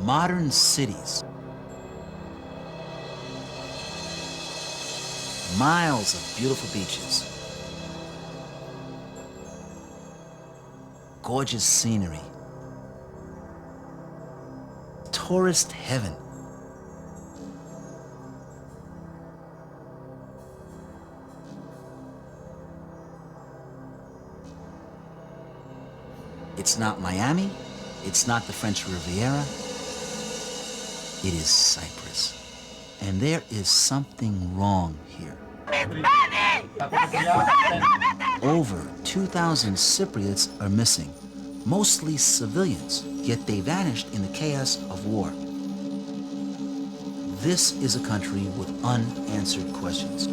modern cities, miles of beautiful beaches, gorgeous scenery, tourist heaven. It's not Miami, it's not the French Riviera, it is Cyprus. And there is something wrong here. Over 2,000 Cypriots are missing, mostly civilians, yet they vanished in the chaos of war. This is a country with unanswered questions.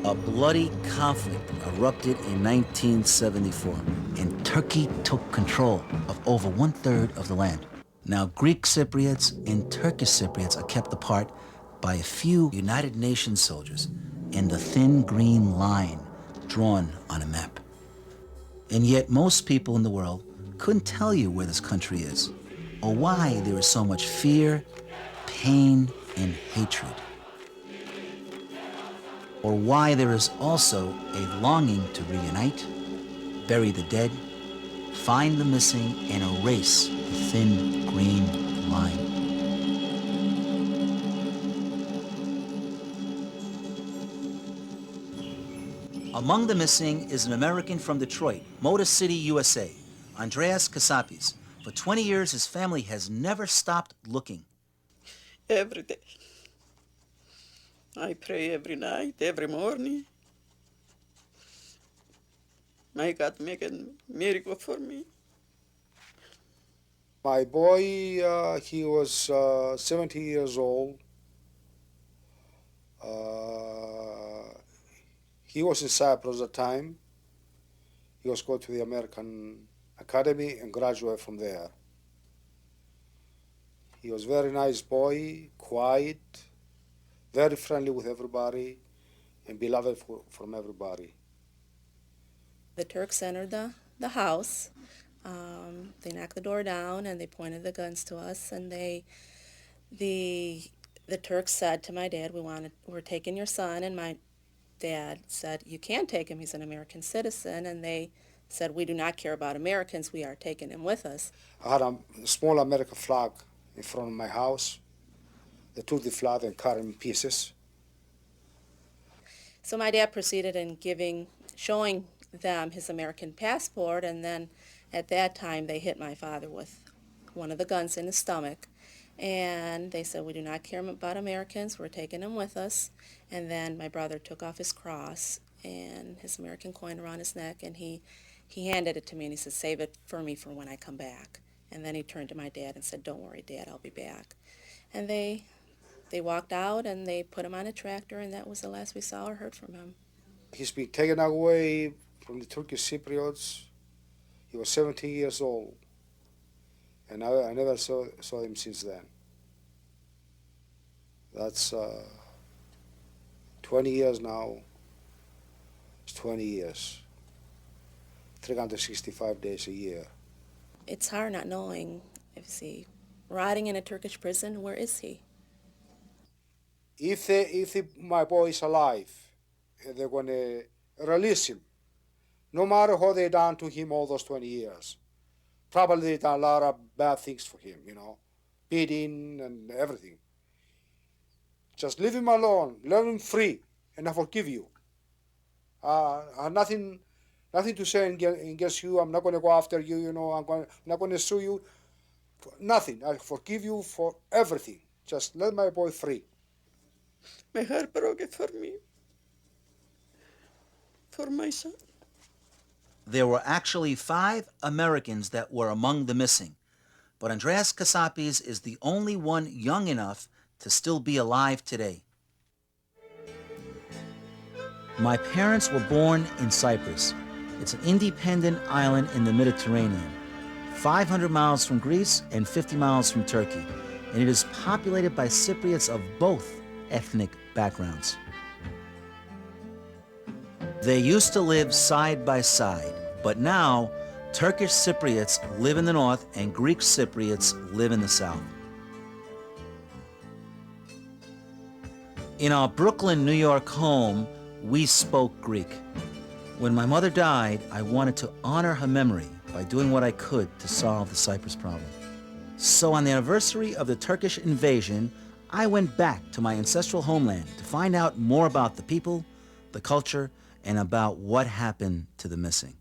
A bloody conflict erupted in 1974, and Turkey took control of over 1/3 of the land. Now, Greek Cypriots and Turkish Cypriots are kept apart by a few United Nations soldiers and the thin green line drawn on a map. And yet, most people in the world couldn't tell you where this country is, or why there is so much fear, pain, and hatred, or why there is also a longing to reunite, bury the dead, find the missing, and erase the thin green line. Among the missing is an American from Detroit, Motor City, USA, Andreas Kasapis. For 20 years, his family has never stopped looking. Every day. I pray every night, every morning. May God make a miracle for me. My boy, he was 70 years old. He was in Cyprus at the time. He was going to the American Academy and graduated from there. He was a very nice boy, quiet, very friendly with everybody, and beloved from everybody. The Turks entered the house. They knocked the door down and they pointed the guns to us, and the Turks said to my dad, we're taking your son, and my dad said, you can't take him, he's an American citizen, and they said, we do not care about Americans, we are taking him with us. I had a small American flag in front of my house. They took the flag and cut it in pieces. So my dad proceeded in showing them his American passport, and then at that time they hit my father with one of the guns in his stomach. And they said, we do not care about Americans, we're taking him with us. And then my brother took off his cross and his American coin around his neck, and he handed it to me, and he said, save it for me for when I come back. And then he turned to my dad and said, don't worry, Dad, I'll be back. And they walked out, and they put him on a tractor, and that was the last we saw or heard from him. He's been taken away from the Turkish Cypriots. He was 70 years old, and I never saw him since then. That's 20 years now. It's 20 years. 365 days a year. It's hard not knowing if he's rotting in a Turkish prison. Where is he? If my boy is alive, they're going to release him. No matter what they done to him all those 20 years. Probably they done a lot of bad things for him, beating and everything. Just leave him alone, let him free, and I forgive you. I have nothing to say against you. I'm not going to go after you, I'm not going to sue you. Nothing. I forgive you for everything. Just let my boy free. My heart broken for me, for my son. There were actually 5 Americans that were among the missing, but Andreas Kasapis is the only one young enough to still be alive today. My parents were born in Cyprus. It's an independent island in the Mediterranean, 500 miles from Greece and 50 miles from Turkey, and it is populated by Cypriots of both ethnic backgrounds. They used to live side by side, but now Turkish Cypriots live in the north and Greek Cypriots live in the south. In our Brooklyn, New York home, we spoke Greek. When my mother died, I wanted to honor her memory by doing what I could to solve the Cyprus problem. So on the anniversary of the Turkish invasion, I went back to my ancestral homeland to find out more about the people, the culture, and about what happened to the missing.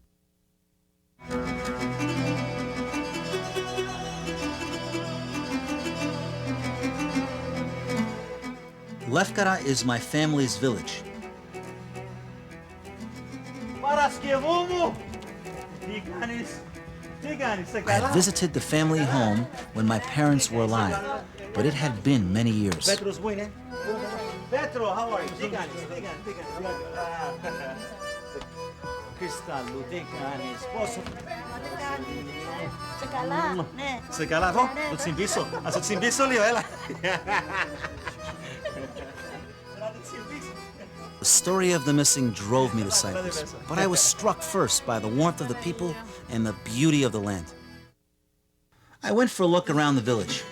Lefkara is my family's village. I had visited the family home when my parents were alive, but it had been many years. Petro, how are you? Σε καλά εδώ, το τσιμπήσω. Ας το τσιμπήσω λίγο, έλα. The story of the missing drove me to Cyprus, but I was struck first by the warmth of the people and the beauty of the land. I went for a look around the village.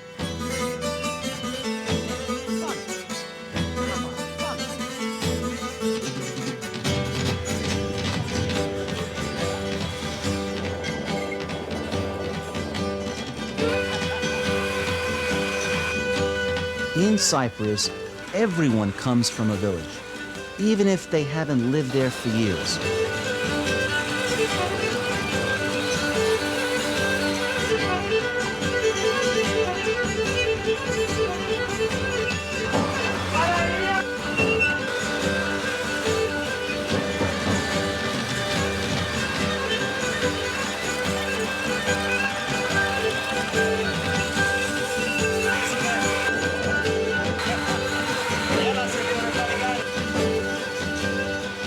In Cyprus, everyone comes from a village, even if they haven't lived there for years.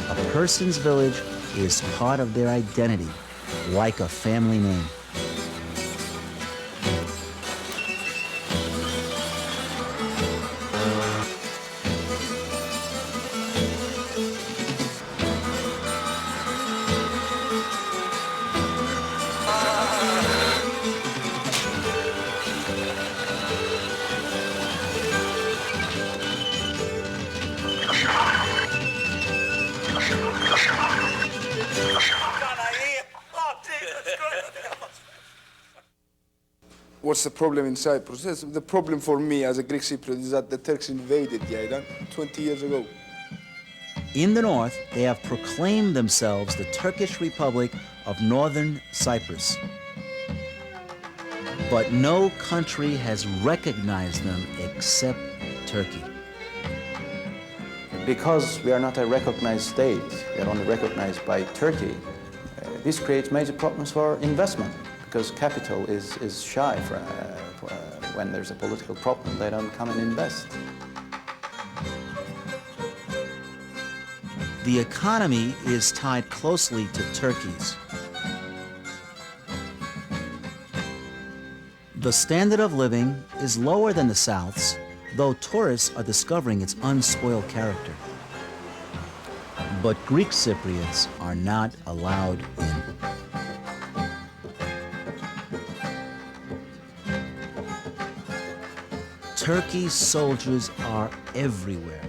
A person's village is part of their identity, like a family name. What's the problem in Cyprus? The problem for me as a Greek Cypriot is that the Turks invaded the island 20 years ago. In the north, they have proclaimed themselves the Turkish Republic of Northern Cyprus. But no country has recognized them except Turkey. Because we are not a recognized state, we are only recognized by Turkey, this creates major problems for investment, because capital is shy when there's a political problem. They don't come and invest. The economy is tied closely to Turkey's. The standard of living is lower than the South's, though tourists are discovering its unspoiled character. But Greek Cypriots are not allowed in. Turkey's soldiers are everywhere.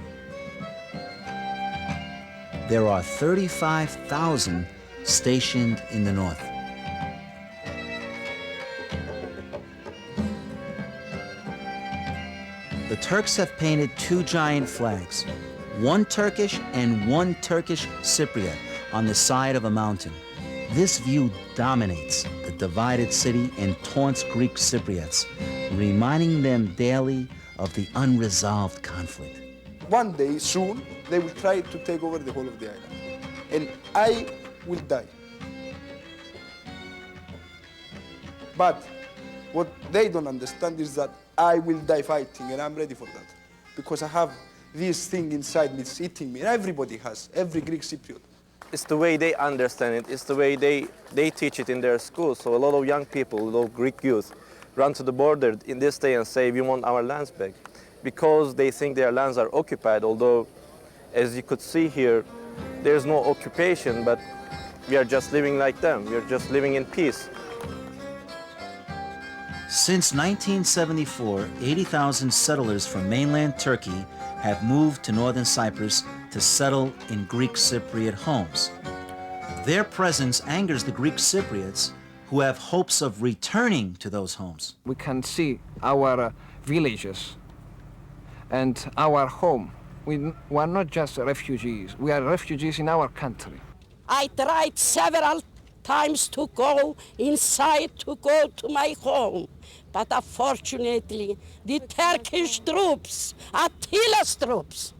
There are 35,000 stationed in the north. The Turks have painted two giant flags, one Turkish and one Turkish Cypriot, on the side of a mountain. This view dominates the divided city and taunts Greek Cypriots, reminding them daily of the unresolved conflict. One day, soon, they will try to take over the whole of the island. And I will die. But what they don't understand is that I will die fighting, and I'm ready for that. Because I have this thing inside me, it's eating me. And everybody has, every Greek Cypriot. It's the way they understand it. It's the way they teach it in their schools. So a lot of young people, a lot of Greek youth, run to the border in this day and say, we want our lands back. Because they think their lands are occupied, although, as you could see here, there's no occupation, but we are just living like them. We are just living in peace. Since 1974, 80,000 settlers from mainland Turkey have moved to northern Cyprus to settle in Greek Cypriot homes. Their presence angers the Greek Cypriots, who have hopes of returning to those homes. We can see our villages and our home. We are not just refugees, we are refugees in our country. I tried several times to go inside, to go to my home. But unfortunately, the Turkish troops, Attila's troops,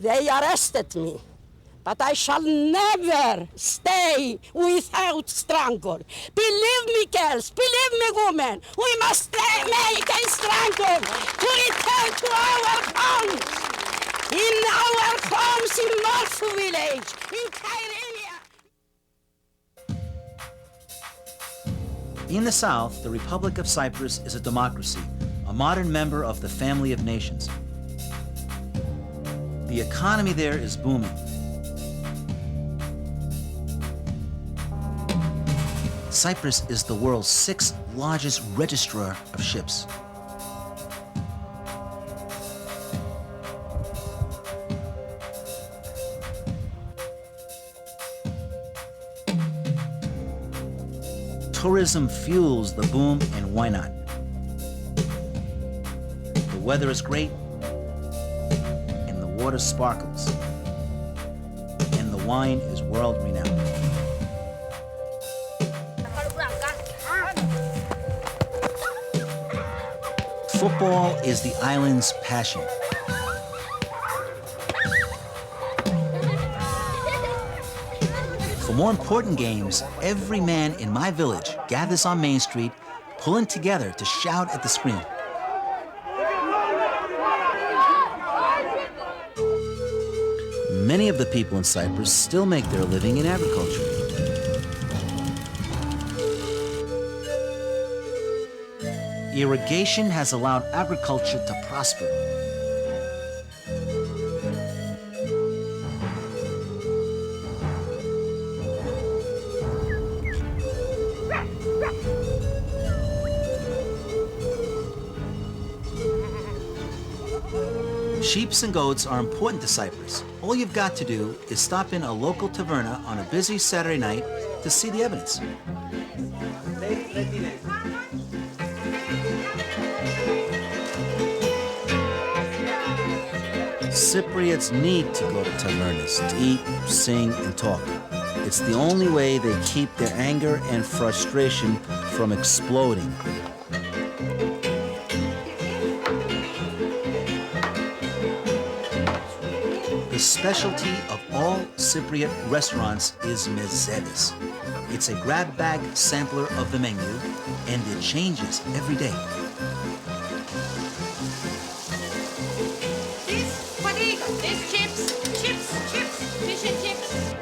they arrested me. But I shall never stay without struggle. Believe me, girls, believe me, women, we must make a struggle to return to our homes. In our homes in North Village, in Kyrenia. In the south, the Republic of Cyprus is a democracy, a modern member of the family of nations. The economy there is booming. Cyprus is the world's 6th largest registrar of ships. Tourism fuels the boom, and why not? The weather is great, and the water sparkles, and the wine is world-renowned. Football is the island's passion. For more important games, every man in my village gathers on Main Street, pulling together to shout at the screen. Many of the people in Cyprus still make their living in agriculture. Irrigation has allowed agriculture to prosper. Sheep and goats are important to Cyprus. All you've got to do is stop in a local taverna on a busy Saturday night to see the evidence. Cypriots need to go to tavernas to eat, sing, and talk. It's the only way they keep their anger and frustration from exploding. The specialty of all Cypriot restaurants is mezedes. It's a grab bag sampler of the menu, and it changes every day. These chips, fish and chips.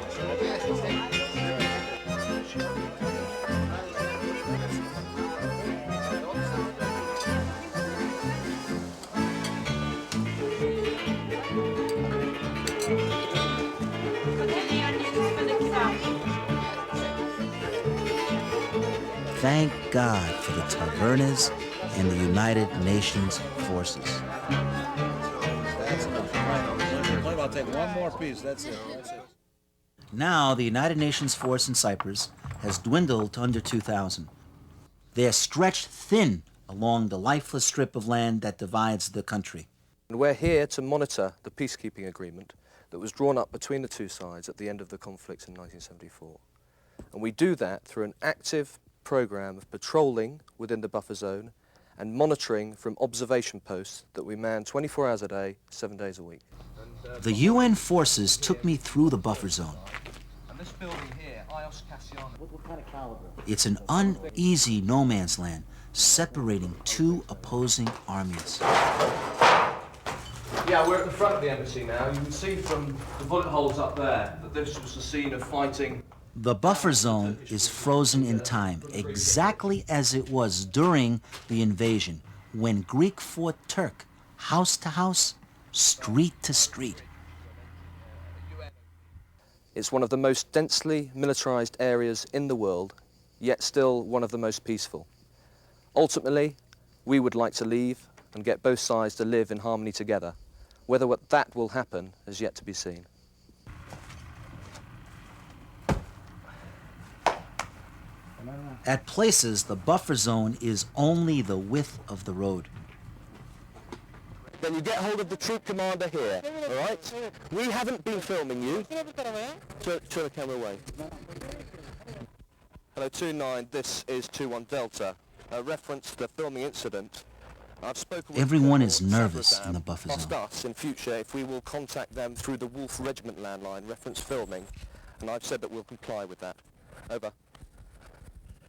Thank God for the tavernas and the United Nations forces. That's enough. I'll take one more piece. That's it. Now, the United Nations force in Cyprus has dwindled to under 2,000. They are stretched thin along the lifeless strip of land that divides the country. And we're here to monitor the peacekeeping agreement that was drawn up between the two sides at the end of the conflict in 1974. And we do that through an active program of patrolling within the buffer zone and monitoring from observation posts that we man 24 hours a day, 7 days a week. The UN forces took me through the buffer zone. And this building here, what kind of caliber? It's an uneasy no man's land, separating two opposing armies. Yeah, we're at the front of the embassy now. You can see from the bullet holes up there that this was the scene of fighting. The buffer zone is frozen in time, exactly as it was during the invasion, when Greek fought Turk, house to house, street to street. It's one of the most densely militarized areas in the world, yet still one of the most peaceful. Ultimately, we would like to leave and get both sides to live in harmony together. Whether that will happen is yet to be seen. At places, the buffer zone is only the width of the road. Then you get hold of the troop commander here, all right? We haven't been filming you. Turn the camera away. Hello, 2-9, this is 2-1 Delta. Reference to the filming incident. I've spoken with Everyone is Colonel nervous Sabrazam. in the buffer Asked zone. us in future if we will contact them through the Wolf Regiment landline, reference filming, and I've said that we'll comply with that. Over.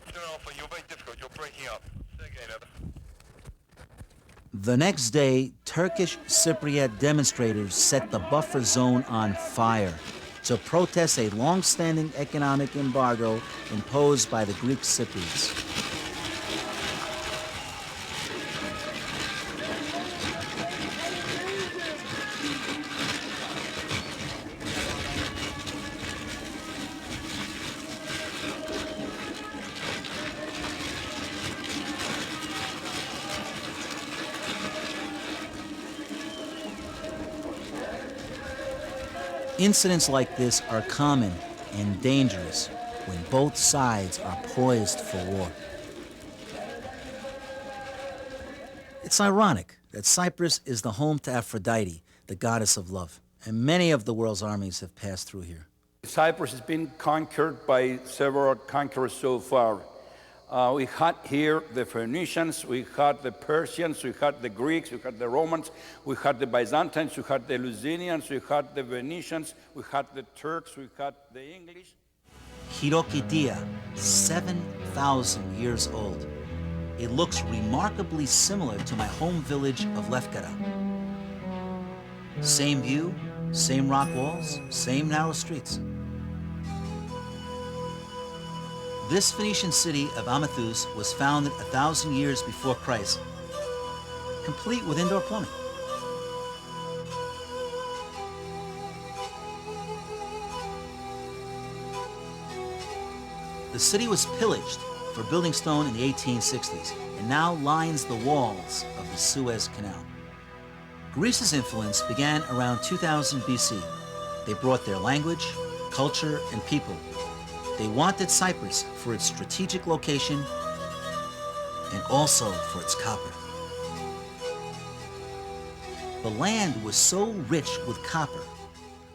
Alpha, you're very difficult. You're breaking up. Say again, over. The next day, Turkish Cypriot demonstrators set the buffer zone on fire to protest a long-standing economic embargo imposed by the Greek Cypriots. Incidents like this are common and dangerous when both sides are poised for war. It's ironic that Cyprus is the home to Aphrodite, the goddess of love, and many of the world's armies have passed through here. Cyprus has been conquered by several conquerors so far. We had here the Phoenicians, we had the Persians, we had the Greeks, we had the Romans, we had the Byzantines, we had the Lusitanians, we had the Venetians, we had the Turks, we had the English. Hirokitia, 7,000 years old. It looks remarkably similar to my home village of Lefkara. Same view, same rock walls, same narrow streets. This Phoenician city of Amathus was founded 1,000 years before Christ, complete with indoor plumbing. The city was pillaged for building stone in the 1860s and now lines the walls of the Suez Canal. Greece's influence began around 2000 BC. They brought their language, culture, and people. They wanted Cyprus for its strategic location and also for its copper. The land was so rich with copper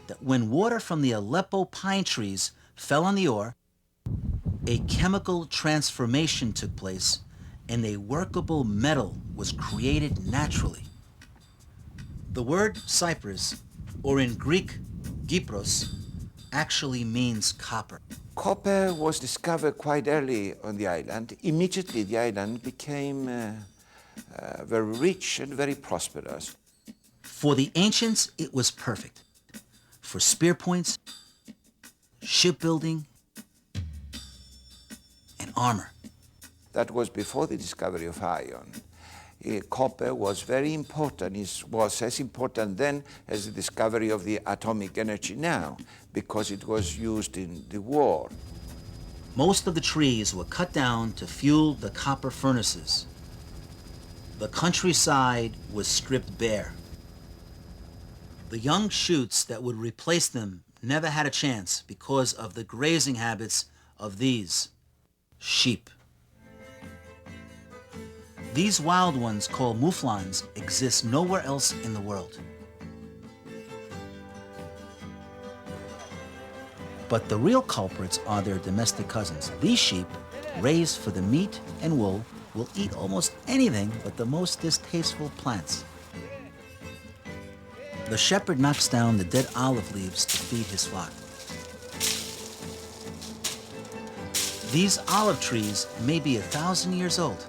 that when water from the Aleppo pine trees fell on the ore, a chemical transformation took place and a workable metal was created naturally. The word Cyprus, or in Greek, Gypros, actually means copper. Copper was discovered quite early on the island. Immediately the island became very rich and very prosperous. For the ancients, it was perfect. For spear points, shipbuilding, and armor. That was before the discovery of iron. Copper was very important. It was as important then as the discovery of the atomic energy now, because it was used in the war. Most of the trees were cut down to fuel the copper furnaces. The countryside was stripped bare. The young shoots that would replace them never had a chance because of the grazing habits of these sheep. These wild ones, called mouflons, exist nowhere else in the world. But the real culprits are their domestic cousins. These sheep, raised for the meat and wool, will eat almost anything but the most distasteful plants. The shepherd knocks down the dead olive leaves to feed his flock. These olive trees may be 1,000 years old.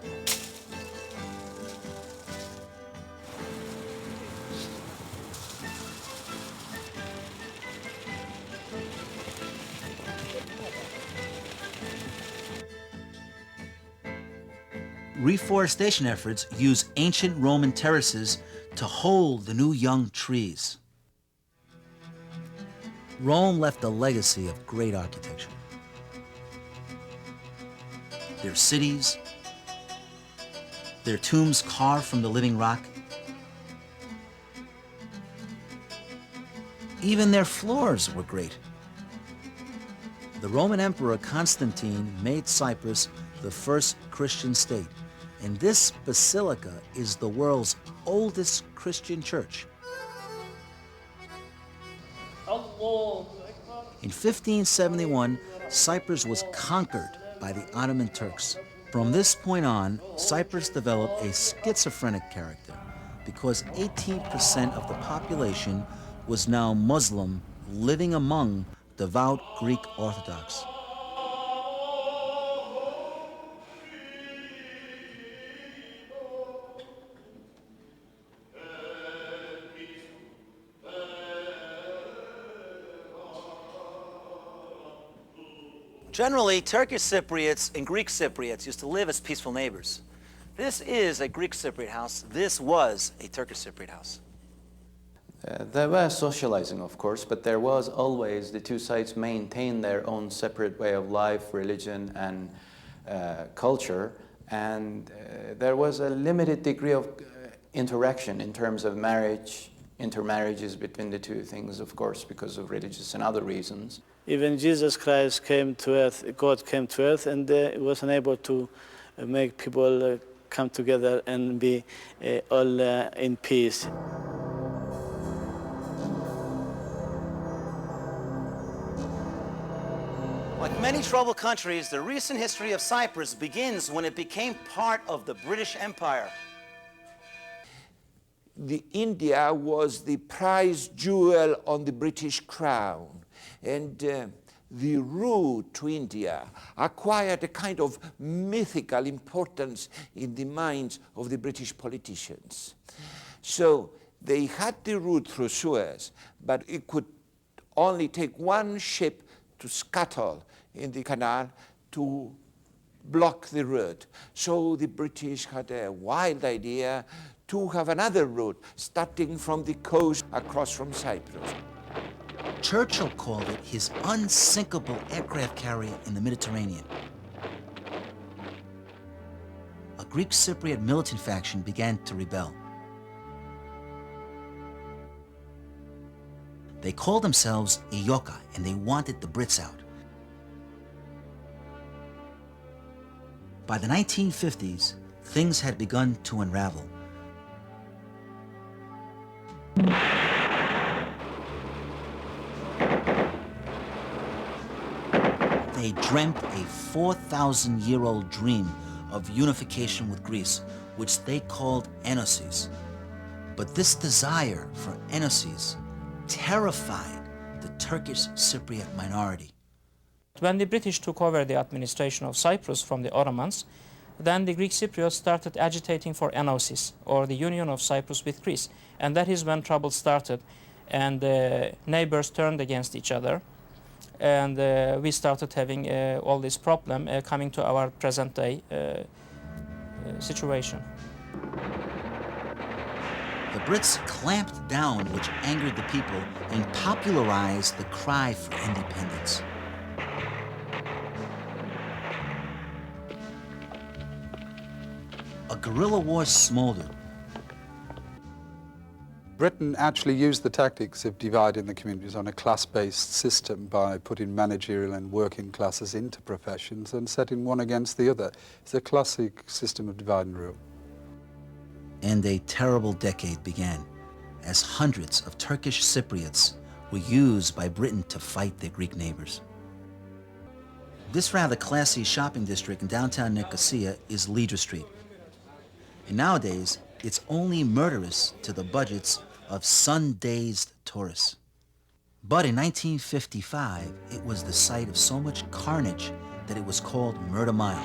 Reforestation efforts use ancient Roman terraces to hold the new young trees. Rome left a legacy of great architecture. Their cities, their tombs carved from the living rock, even their floors were great. The Roman Emperor Constantine made Cyprus the first Christian state, and this basilica is the world's oldest Christian church. In 1571, Cyprus was conquered by the Ottoman Turks. From this point on, Cyprus developed a schizophrenic character because 18% of the population was now Muslim, living among devout Greek Orthodox. Generally, Turkish Cypriots and Greek Cypriots used to live as peaceful neighbors. This is a Greek Cypriot house. This was a Turkish Cypriot house. There was socializing, of course, but there was always the two sides maintained their own separate way of life, religion, and culture, and there was a limited degree of interaction in terms of marriage, intermarriages between the two things, of course, because of religious and other reasons. Even Jesus Christ came to earth, God came to earth, and was unable to make people come together and be all in peace. Like many troubled countries, the recent history of Cyprus begins when it became part of the British Empire. India was the prize jewel on the British crown, and the route to India acquired a kind of mythical importance in the minds of the British politicians. So they had the route through Suez, but it could only take one ship to scuttle in the canal to block the route. So the British had a wild idea to have another route starting from the coast across from Cyprus. Churchill called it his unsinkable aircraft carrier in the Mediterranean. A Greek Cypriot militant faction began to rebel. They called themselves Ioka, and they wanted the Brits out. By the 1950s, things had begun to unravel. They dreamt a 4,000-year-old dream of unification with Greece, which they called Enosis. But this desire for Enosis terrified the Turkish Cypriot minority. When the British took over the administration of Cyprus from the Ottomans, then the Greek Cypriots started agitating for Enosis, or the union of Cyprus with Greece. And that is when trouble started, and neighbors turned against each other. And we started having all this problem coming to our present-day situation. The Brits clamped down, which angered the people, and popularized the cry for independence. A guerrilla war smoldered. Britain actually used the tactics of dividing the communities on a class-based system by putting managerial and working classes into professions and setting one against the other. It's a classic system of divide and rule. And a terrible decade began, as hundreds of Turkish Cypriots were used by Britain to fight their Greek neighbors. This rather classy shopping district in downtown Nicosia is Lydra Street. And nowadays, it's only murderous to the budgets of sun-dazed tourists. But in 1955, it was the site of so much carnage that it was called Murder Mile.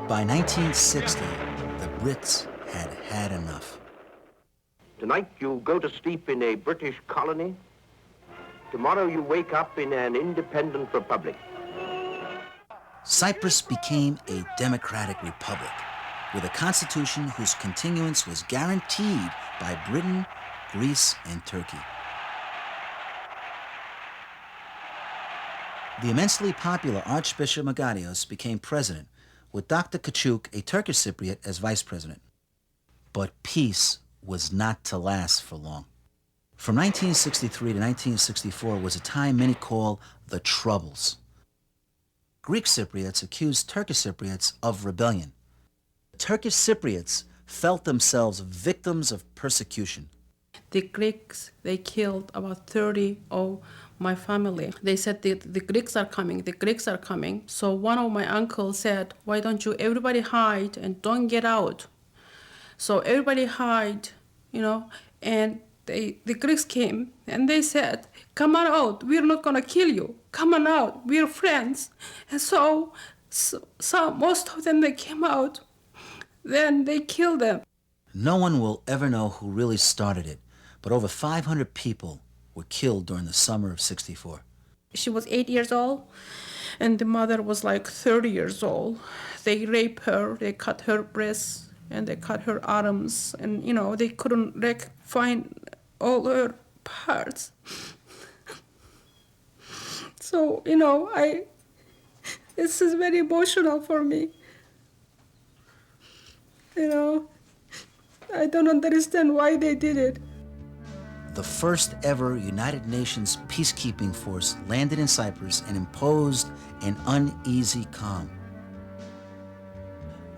By 1960, the Brits had had enough. Tonight you'll go to sleep in a British colony. tomorrow you wake up in an independent republic. Cyprus became a democratic republic with a constitution whose continuance was guaranteed by Britain, Greece, and Turkey. The immensely popular Archbishop Magarios became president, with Dr. Kachuk, a Turkish Cypriot, as vice president. But peace was not to last for long. From 1963 to 1964 was a time many call the Troubles. Greek Cypriots accused Turkish Cypriots of rebellion. Turkish Cypriots felt themselves victims of persecution. The Greeks, they killed about 30 of my family. They said the Greeks are coming, the Greeks are coming. So one of my uncles said, why don't you everybody hide and don't get out? So everybody hide, and the Greeks came and they said, come on out, we're not gonna kill you. Come on out, we're friends. And so most of them, they came out, then they killed them. No one will ever know who really started it, but over 500 people were killed during the summer of '64. She was 8 years old, and the mother was like 30 years old. They raped her, they cut her breasts, and they cut her arms, and they couldn't find all her parts. So, this is very emotional for me. I don't understand why they did it. The first ever United Nations peacekeeping force landed in Cyprus and imposed an uneasy calm.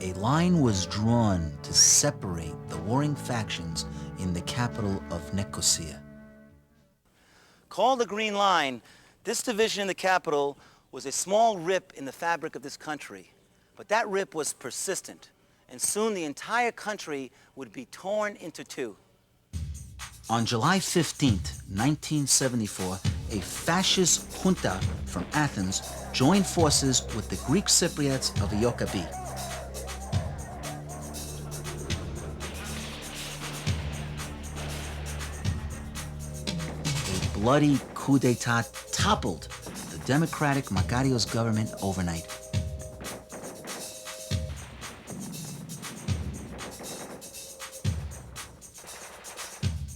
A line was drawn to separate the warring factions in the capital of Nicosia. Called the Green Line, this division in the capital was a small rip in the fabric of this country. But that rip was persistent, and soon the entire country would be torn into two. On July 15th, 1974, a fascist junta from Athens joined forces with the Greek Cypriots of Ioka B. A bloody coup d'etat toppled the democratic Magarios government overnight.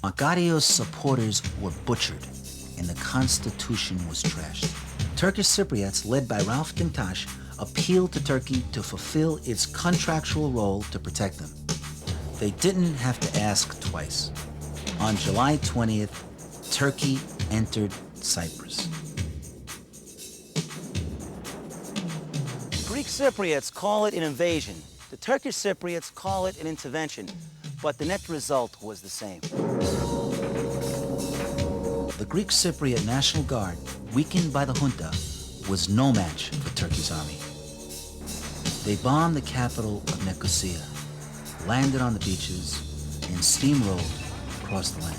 Magarios supporters were butchered, and the Constitution was trashed. Turkish Cypriots, led by Rauf Denktash, appealed to Turkey to fulfill its contractual role to protect them. They didn't have to ask twice. On July 20th, Turkey entered Cyprus. Greek Cypriots call it an invasion. The Turkish Cypriots call it an intervention, but the net result was the same. The Greek Cypriot National Guard, weakened by the junta, was no match for Turkey's army. They bombed the capital of Nicosia, landed on the beaches, and steamrolled across the land.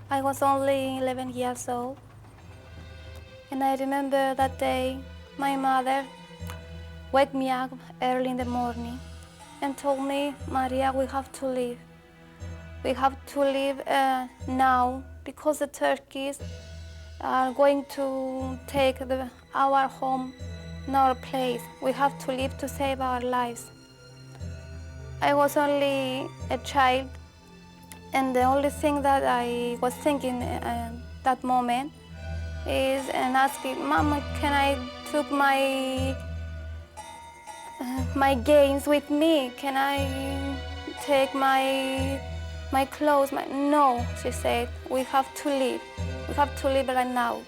I was only 11 years old, and I remember that day my mother woke me up early in the morning and told me, Maria, we have to leave. We have to leave now because the Turkish are going to take our home and our place. We have to leave to save our lives. I was only a child, and the only thing that I was thinking that moment is and asking, Mama, can I take my gains with me? Can I take my clothes? No, she said, we have to leave. We have to leave right now.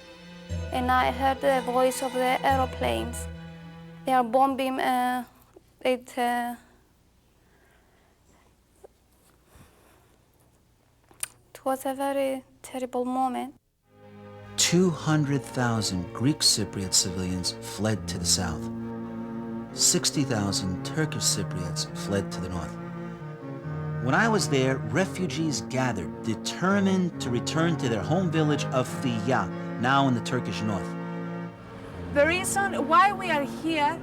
And I heard the voice of the aeroplanes. They are bombing it was a very terrible moment. 200,000 Greek Cypriot civilians fled to the south. 60,000 Turkish Cypriots fled to the north. When I was there, refugees gathered, determined to return to their home village of Fiya, now in the Turkish north. The reason why we are here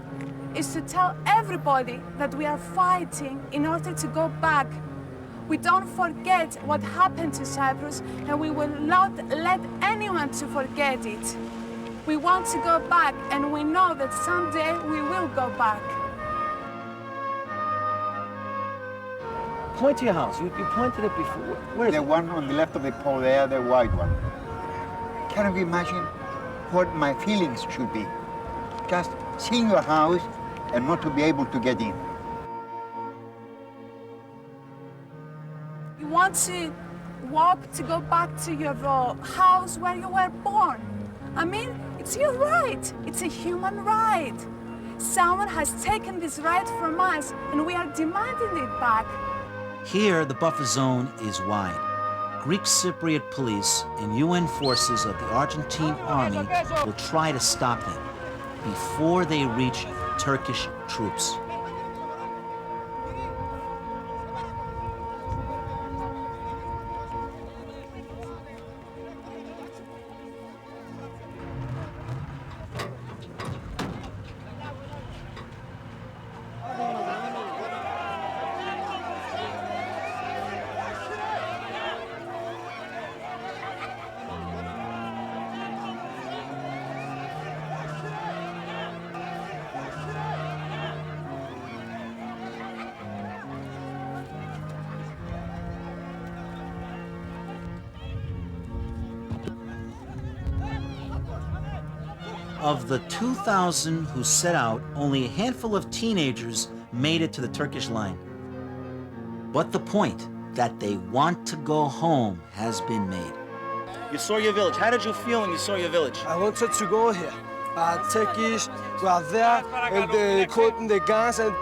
is to tell everybody that we are fighting in order to go back. We don't forget what happened to Cyprus, and we will not let anyone to forget it. We want to go back, and we know that someday we will go back. Point to your house. You pointed it before. Where is the it? one on the left of the pole there, the white one. Can you imagine what my feelings should be? Just seeing your house and not to be able to get in. You want to walk to go back to your house where you were born. I mean, it's your right. It's a human right. Someone has taken this right from us, and we are demanding it back. Here, the buffer zone is wide. Greek Cypriot police and UN forces of the Argentine army will try to stop them before they reach Turkish troops. Of the 2,000 who set out, only a handful of teenagers made it to the Turkish line. But the point that they want to go home has been made. You saw your village. How did you feel when you saw your village? I wanted to go here. Turkish were there and they holding the guns and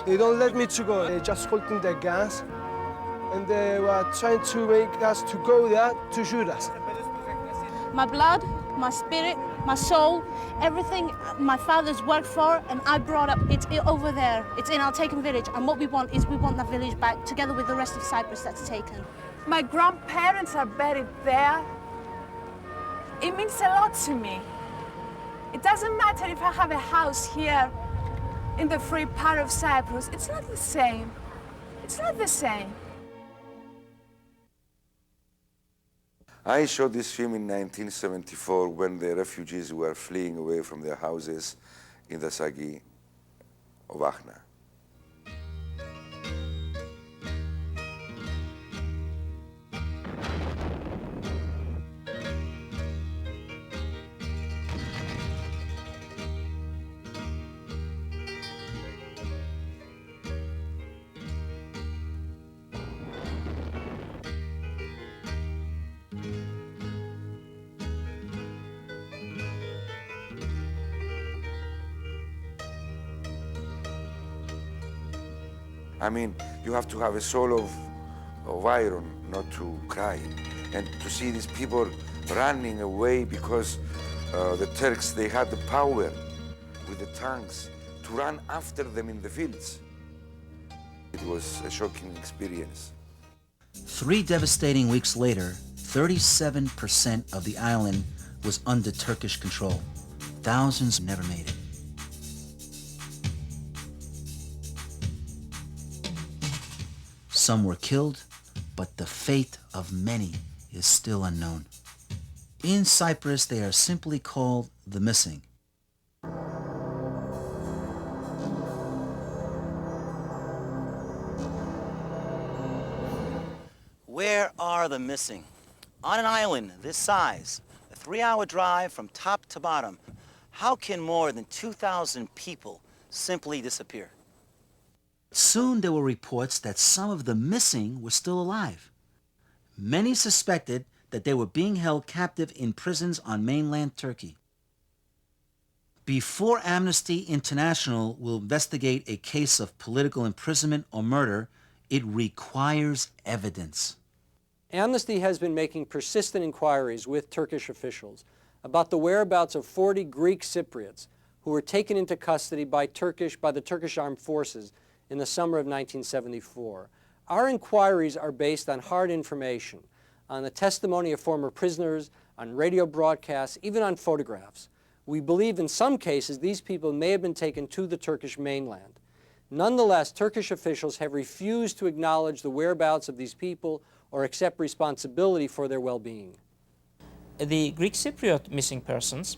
they don't let me to go. They just holding the guns and they were trying to make us to go there to shoot us. My blood, my spirit, my soul, everything my father's worked for and I brought up, it's over there. It's in our taken village, and what we want is we want that village back together with the rest of Cyprus that's taken. My grandparents are buried there. It means a lot to me. It doesn't matter if I have a house here in the free part of Cyprus. It's not the same. It's not the same. I shot this film in 1974 when the refugees were fleeing away from their houses in the Sagi of Akhna. I mean, you have to have a soul of iron not to cry. And to see these people running away because the Turks, they had the power with the tanks to run after them in the fields. It was a shocking experience. 3 devastating weeks later, 37% of the island was under Turkish control. Thousands never made it. Some were killed, but the fate of many is still unknown. In Cyprus, they are simply called the missing. Where are the missing? On an island this size, a 3-hour drive from top to bottom, how can more than 2,000 people simply disappear? Soon there were reports that some of the missing were still alive. Many suspected that they were being held captive in prisons on mainland Turkey. Before Amnesty International will investigate a case of political imprisonment or murder, it requires evidence. Amnesty has been making persistent inquiries with Turkish officials about the whereabouts of 40 Greek Cypriots who were taken into custody by the Turkish armed forces in the summer of 1974. Our inquiries are based on hard information, on the testimony of former prisoners, on radio broadcasts, even on photographs. We believe in some cases these people may have been taken to the Turkish mainland. Nonetheless, Turkish officials have refused to acknowledge the whereabouts of these people or accept responsibility for their well-being. The Greek Cypriot missing persons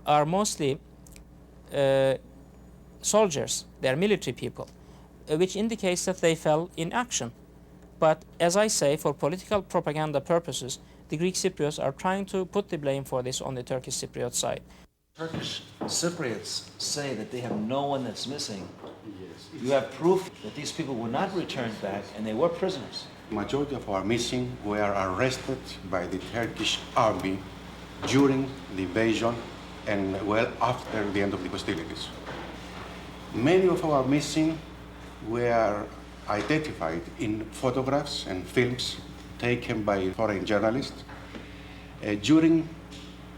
are mostly soldiers, they are military people, which indicates that they fell in action. But as I say, for political propaganda purposes, the Greek Cypriots are trying to put the blame for this on the Turkish Cypriot side. Turkish Cypriots say that they have no one that's missing. Yes. You have proof that these people were not returned back and they were prisoners. Majority of our missing were arrested by the Turkish army during the invasion and well after the end of the hostilities. Many of our missing were identified in photographs and films taken by foreign journalists during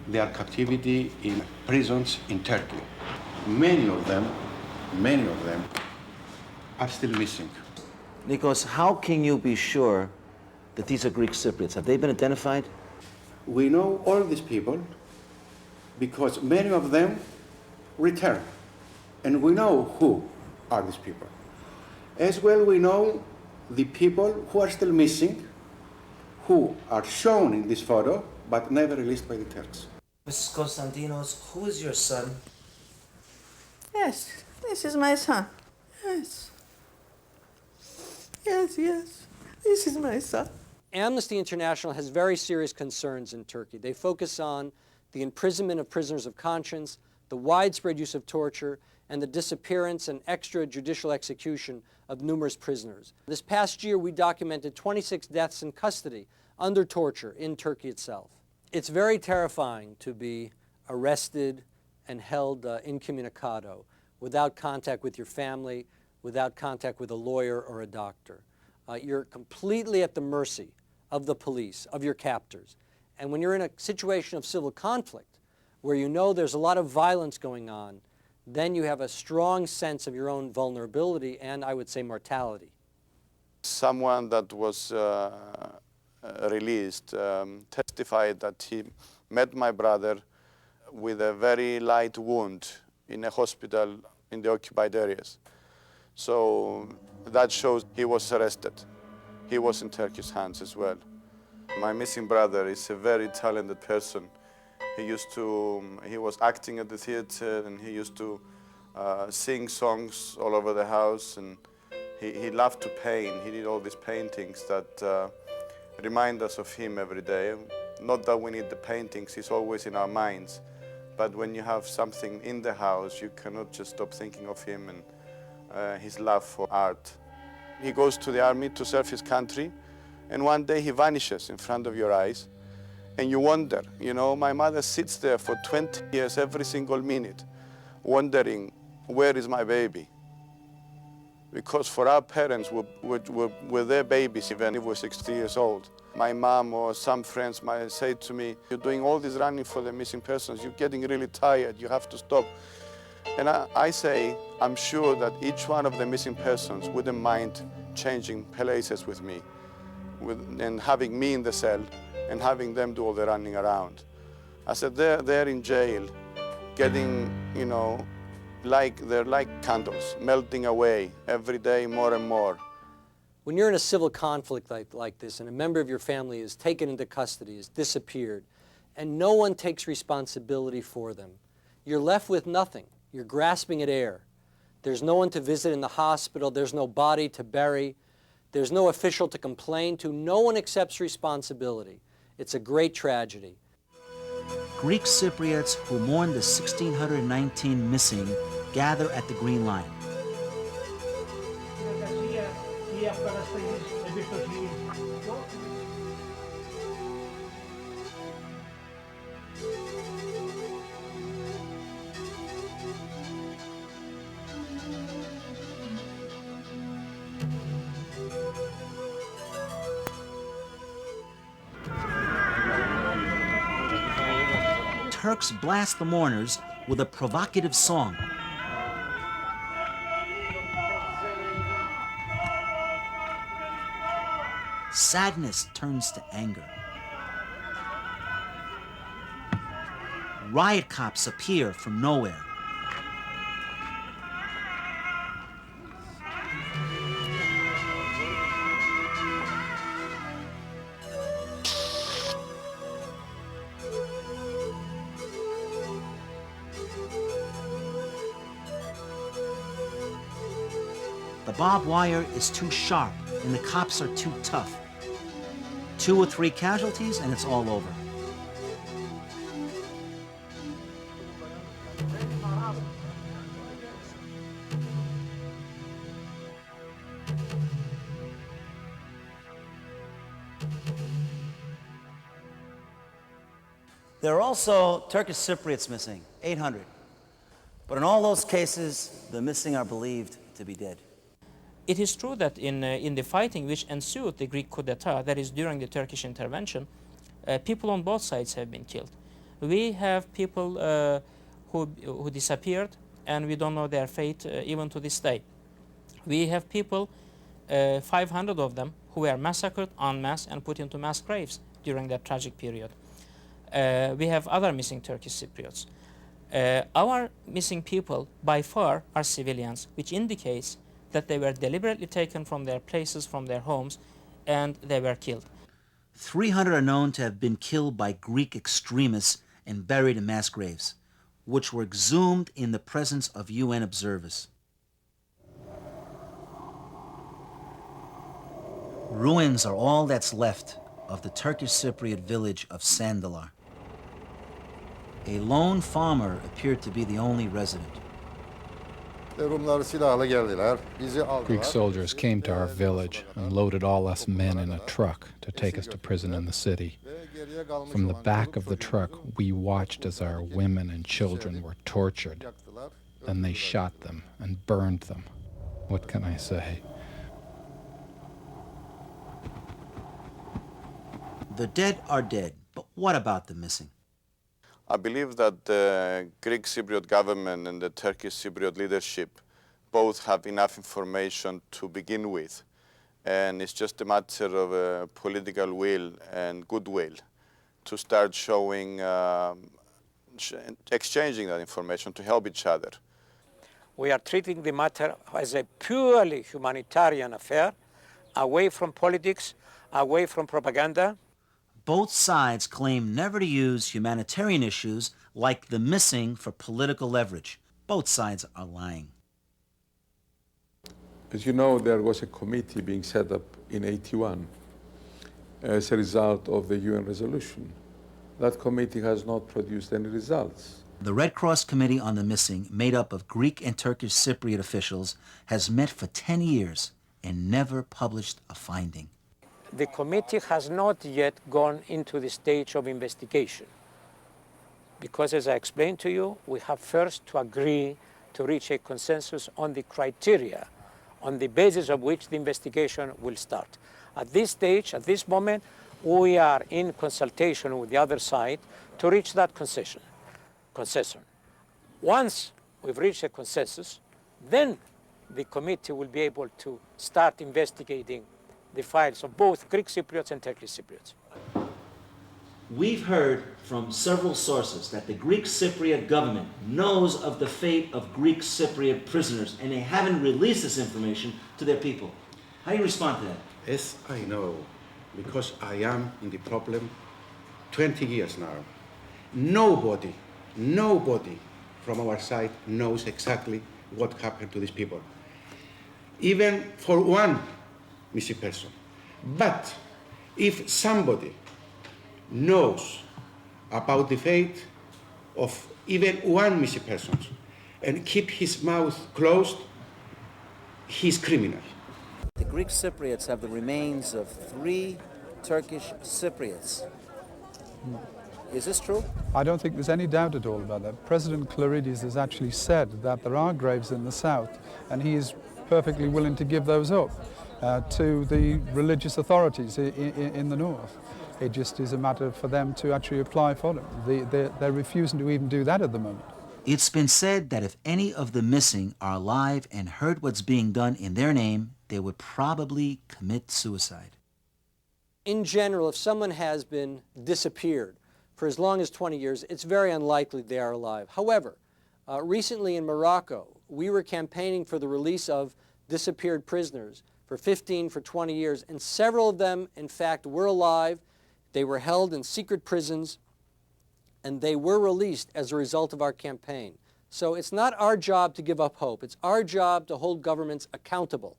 their captivity in prisons in Turkey. Many of them are still missing. Nikos, how can you be sure that these are Greek Cypriots? Have they been identified? We know all these people because many of them return, and we know who are these people. As well, we know the people who are still missing, who are shown in this photo, but never released by the Turks. Mrs. Konstantinos, who is your son? Yes, this is my son. Yes. Yes, this is my son. Amnesty International has very serious concerns in Turkey. They focus on the imprisonment of prisoners of conscience, the widespread use of torture, and the disappearance and extrajudicial execution of numerous prisoners. This past year, we documented 26 deaths in custody under torture in Turkey itself. It's very terrifying to be arrested and held incommunicado, without contact with your family, without contact with a lawyer or a doctor. You're completely at the mercy of the police, of your captors. And when you're in a situation of civil conflict, where you know there's a lot of violence going on, then you have a strong sense of your own vulnerability and, I would say, mortality. Someone that was released testified that he met my brother with a very light wound in a hospital in the occupied areas. So that shows he was arrested. He was in Turkish hands as well. My missing brother is a very talented person. He was acting at the theater, and he used to sing songs all over the house, and he loved to paint. He did all these paintings that remind us of him every day. Not that we need the paintings, he's always in our minds, but when you have something in the house, you cannot just stop thinking of him and his love for art. He goes to the army to serve his country, and one day he vanishes in front of your eyes. And you wonder, you know, my mother sits there for 20 years every single minute, wondering, where is my baby? Because for our parents, were their babies even if we were 60 years old. My mom or some friends might say to me, you're doing all this running for the missing persons, you're getting really tired, you have to stop. And I say, I'm sure that each one of the missing persons wouldn't mind changing places with me, and having me in the cell, and having them do all the running around. I said, they're in jail, getting, you know, they're like candles, melting away every day more and more. When you're in a civil conflict like this, and a member of your family is taken into custody, is disappeared, and no one takes responsibility for them, you're left with nothing. You're grasping at air. There's no one to visit in the hospital. There's no body to bury. There's no official to complain to. No one accepts responsibility. It's a great tragedy. Greek Cypriots who mourn the 1,619 missing gather at the Green Line. Turks blast the mourners with a provocative song. Sadness turns to anger. Riot cops appear from nowhere. The barbed wire is too sharp and the cops are too tough. 2 or 3 casualties and it's all over. There are also Turkish Cypriots missing, 800. But in all those cases, the missing are believed to be dead. It is true that in the fighting which ensued the Greek coup d'etat, that is during the Turkish intervention, people on both sides have been killed. We have people who disappeared and we don't know their fate even to this day. We have people, 500 of them, who were massacred en masse and put into mass graves during that tragic period. We have other missing Turkish Cypriots. Our missing people by far are civilians, which indicates that they were deliberately taken from their places, from their homes, and they were killed. 300 are known to have been killed by Greek extremists and buried in mass graves, which were exhumed in the presence of UN observers. Ruins are all that's left of the Turkish Cypriot village of Sandalar. A lone farmer appeared to be the only resident. Greek soldiers came to our village and loaded all us men in a truck to take us to prison in the city. From the back of the truck, we watched as our women and children were tortured. Then they shot them and burned them. What can I say? The dead are dead, but what about the missing? I believe that the Greek Cypriot government and the Turkish Cypriot leadership both have enough information to begin with. And it's just a matter of political will and goodwill to start showing, exchanging that information to help each other. We are treating the matter as a purely humanitarian affair, away from politics, away from propaganda. Both sides claim never to use humanitarian issues like the missing for political leverage. Both sides are lying. As you know, there was a committee being set up in '81 as a result of the UN resolution. That committee has not produced any results. The Red Cross Committee on the Missing, made up of Greek and Turkish Cypriot officials, has met for 10 years and never published a finding. The committee has not yet gone into the stage of investigation because, as I explained to you, we have first to agree to reach a consensus on the criteria on the basis of which the investigation will start. At this stage, at this moment, we are in consultation with the other side to reach that concession. Once we've reached a consensus, then the committee will be able to start investigating the files of both Greek Cypriots and Turkish Cypriots. We've heard from several sources that the Greek Cypriot government knows of the fate of Greek Cypriot prisoners and they haven't released this information to their people. How do you respond to that? Yes, I know, because I am in the problem 20 years now. Nobody from our side knows exactly what happened to these people, even for one missing person. But if somebody knows about the fate of even one missing person and keep his mouth closed, he's criminal. The Greek Cypriots have the remains of 3 Turkish Cypriots. Is this true? I don't think there's any doubt at all about that. President Clarides has actually said that there are graves in the south, and he is perfectly willing to give those up to the religious authorities in the north. It just is a matter for them to actually apply for them. They're refusing to even do that at the moment. It's been said that if any of the missing are alive and heard what's being done in their name, they would probably commit suicide. In general, if someone has been disappeared for as long as 20 years, it's very unlikely they are alive. However, recently in Morocco, we were campaigning for the release of disappeared prisoners for 15, for 20 years, and several of them, in fact, were alive. They were held in secret prisons, and they were released as a result of our campaign. So it's not our job to give up hope. It's our job to hold governments accountable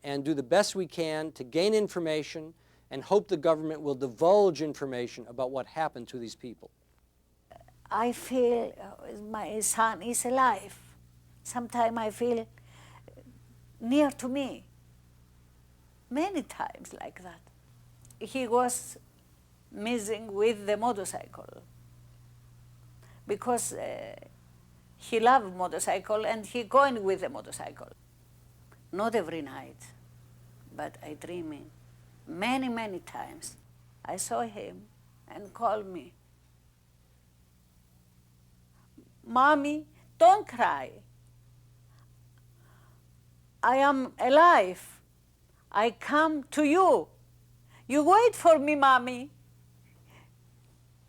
and do the best we can to gain information and hope the government will divulge information about what happened to these people. I feel my son is alive. Sometimes I feel near to me. Many times like that. He was missing with the motorcycle because he loved motorcycle and he going with the motorcycle. Not every night, but I dreaming. Many, many times I saw him and called me. Mommy, don't cry. I am alive. I come to you. You wait for me, Mommy.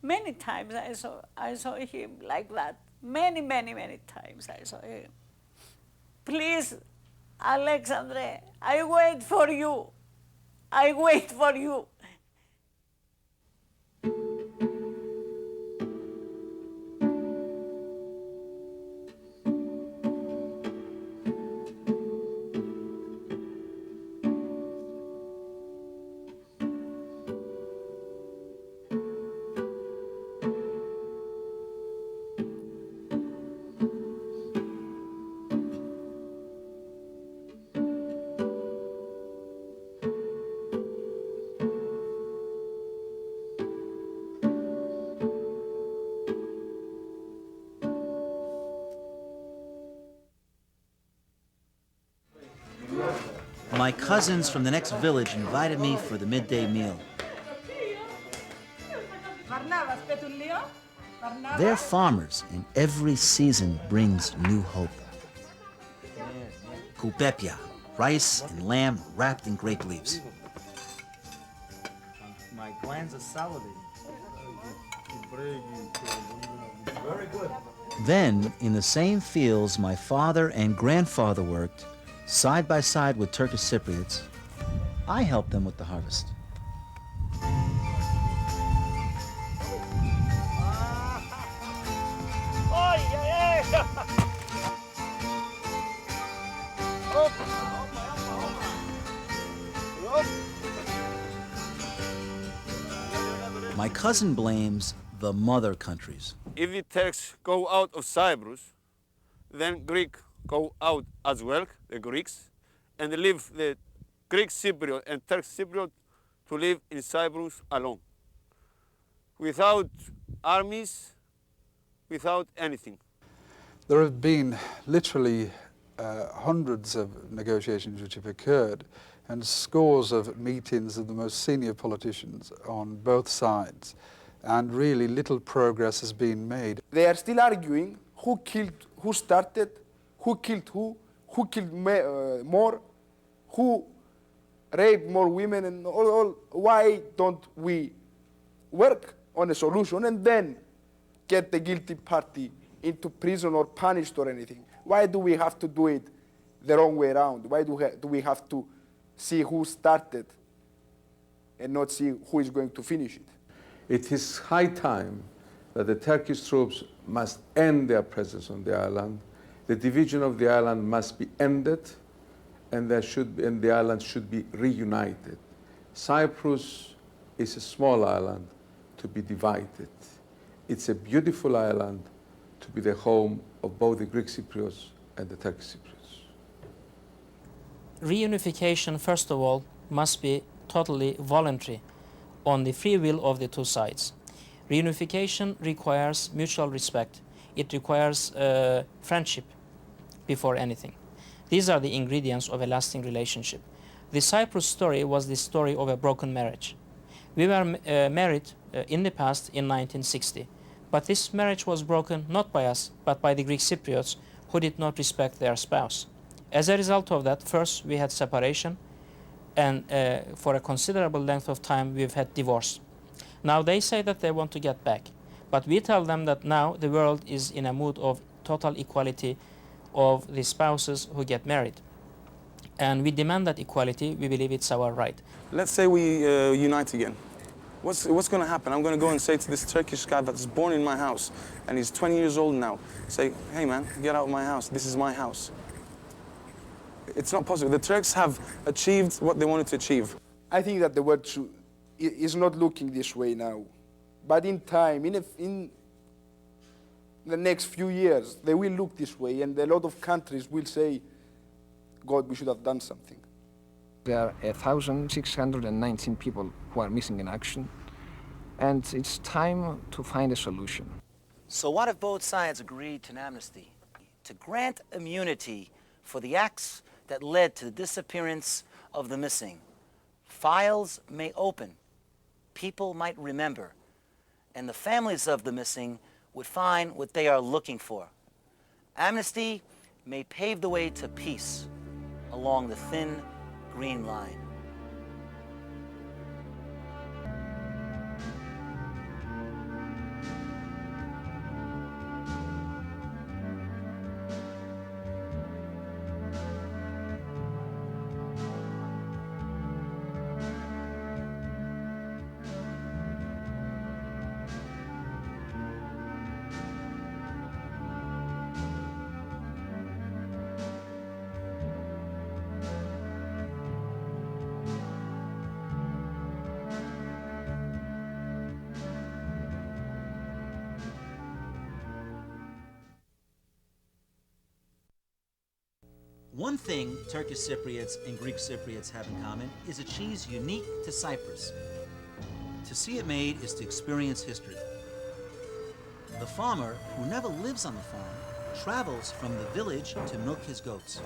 Many times I saw him like that. Many, many, many times I saw him. Please, Alexandre, I wait for you. I wait for you. My cousins from the next village invited me for the midday meal. They're farmers, and every season brings new hope. Kupepia, rice and lamb wrapped in grape leaves. My glands are salivating. Very good. Then, in the same fields my father and grandfather worked, side by side with Turkish Cypriots, I helped them with the harvest. My cousin blames the mother countries. If the Turks go out of Cyprus, then Greek go out as well, the Greeks, and leave the Greek Cypriot and Turk Cypriot to live in Cyprus alone. Without armies, without anything. There have been literally hundreds of negotiations which have occurred and scores of meetings of the most senior politicians on both sides, and really little progress has been made. They are still arguing who killed, who started, who killed more, who raped more women, and all. Why don't we work on a solution and then get the guilty party into prison or punished or anything? Why do we have to do it the wrong way around? Why do we have to see who started and not see who is going to finish it? It is high time that the Turkish troops must end their presence on the island. The division of the island must be ended, and the island should be reunited. Cyprus is a small island to be divided. It's a beautiful island to be the home of both the Greek Cypriots and the Turkish Cypriots. Reunification, first of all, must be totally voluntary, on the free will of the two sides. Reunification requires mutual respect. It requires friendship before anything. These are the ingredients of a lasting relationship. The Cyprus story was the story of a broken marriage. We were married in the past in 1960, but this marriage was broken not by us, but by the Greek Cypriots who did not respect their spouse. As a result of that, first we had separation, And for a considerable length of time, we've had divorce. Now they say that they want to get back. But we tell them that now the world is in a mood of total equality of the spouses who get married. And we demand that equality. We believe it's our right. Let's say we unite again. What's going to happen? I'm going to go and say to this Turkish guy that's born in my house, and he's 20 years old now, say, hey man, get out of my house. This is my house. It's not possible. The Turks have achieved what they wanted to achieve. I think that the world is not looking this way now. But in time, in the next few years, they will look this way, and a lot of countries will say, God, we should have done something. There are 1,619 people who are missing in action, and it's time to find a solution. So what if both sides agreed to an amnesty, to grant immunity for the acts that led to the disappearance of the missing? Files may open, people might remember, and the families of the missing would find what they are looking for. Amnesty may pave the way to peace along the thin green line. One thing Turkish Cypriots and Greek Cypriots have in common is a cheese unique to Cyprus. To see it made is to experience history. The farmer, who never lives on the farm, travels from the village to milk his goats.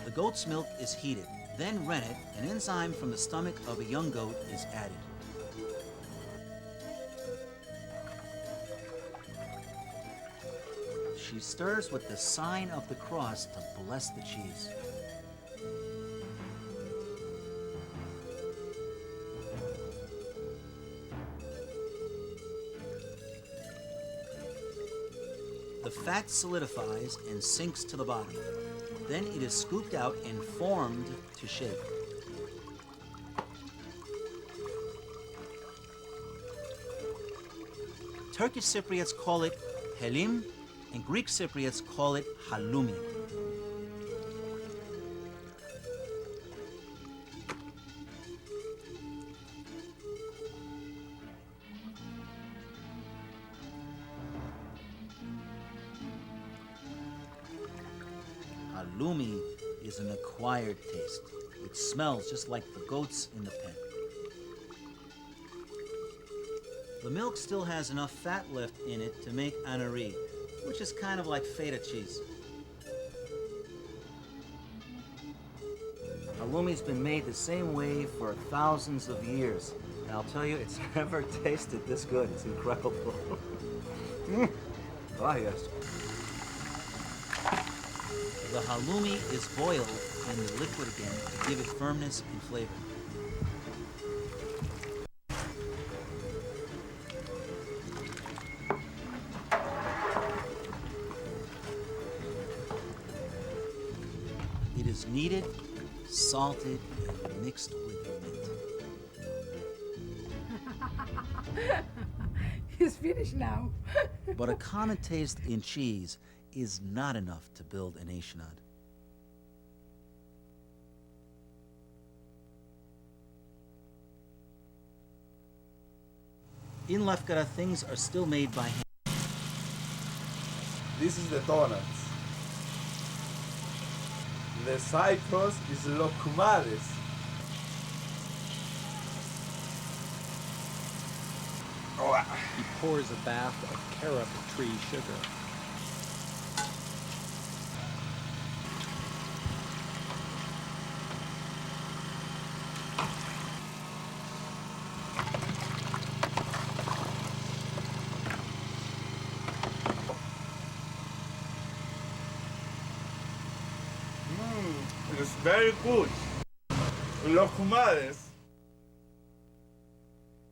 The goat's milk is heated, then rennet. An enzyme from the stomach of a young goat is added. She stirs with the sign of the cross to bless the cheese. The fat solidifies and sinks to the bottom. Then it is scooped out and formed to shape. Turkish Cypriots call it helim, and Greek Cypriots call it halloumi. Halloumi is an acquired taste. It smells just like the goats in the pen. The milk still has enough fat left in it to make anari, which is kind of like feta cheese. Halloumi's been made the same way for thousands of years. And I'll tell you, it's never tasted this good. It's incredible. Ah, yes. The halloumi is boiled in the liquid again to give it firmness and flavor. It is kneaded, salted, and mixed with the mint. He's finished now. But a common taste in cheese is not enough to build a nation on. In Lefkada, things are still made by hand. This is the donuts. The Cyprus is lokumades. He pours a bath of carob tree sugar. It's very good. Lokumades.